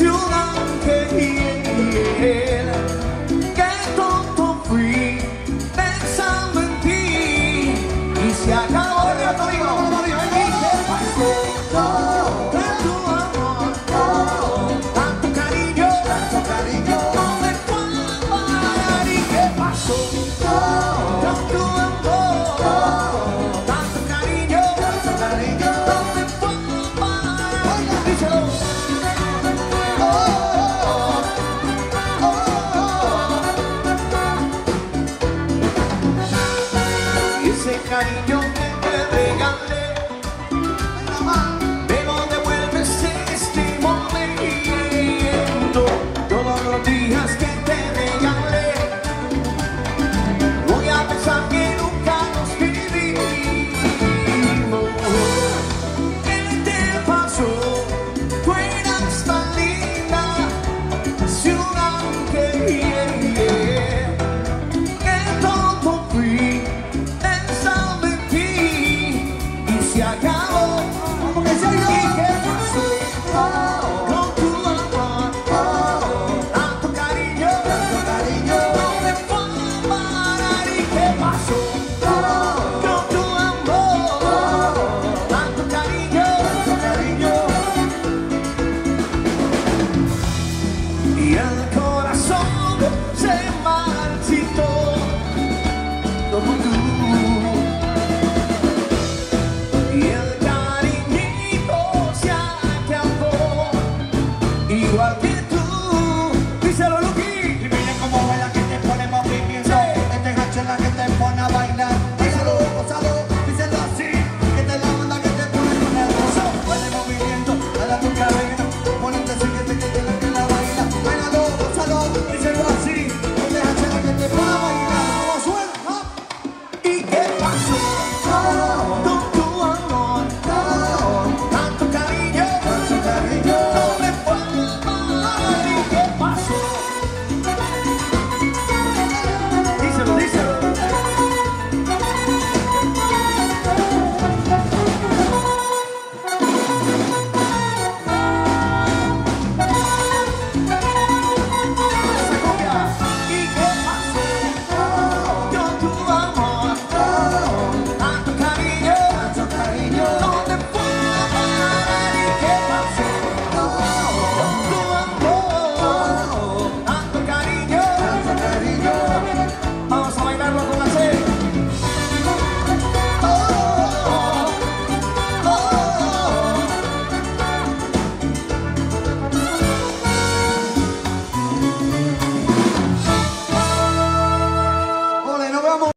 ciudad qué tonto fui pensando en ti y se acabó. ¿Y qué pasó? Tanto amor, tanto cariño, ¿dónde fue a parar? ¿Y qué pasó? Tanto amor, tanto cariño, ¿dónde fue a parar? Díselo. Ese cariño que te regalé, me lo devuelves en este momento. Todos los días que te regalé, voy a pensar que nunca nos vivimos. ¿Qué te pasó? Tú eras tan linda, ciudad qué tonto fui pensando en ti y se acabó. ¿Y qué pasó? Con tu amor, tanto cariño, ¿dónde fue a parar? ¿Y qué pasó? Con tu amor, tanto cariño, y el corazón se marchitó como tú. Y el cariñito se acabó, igual que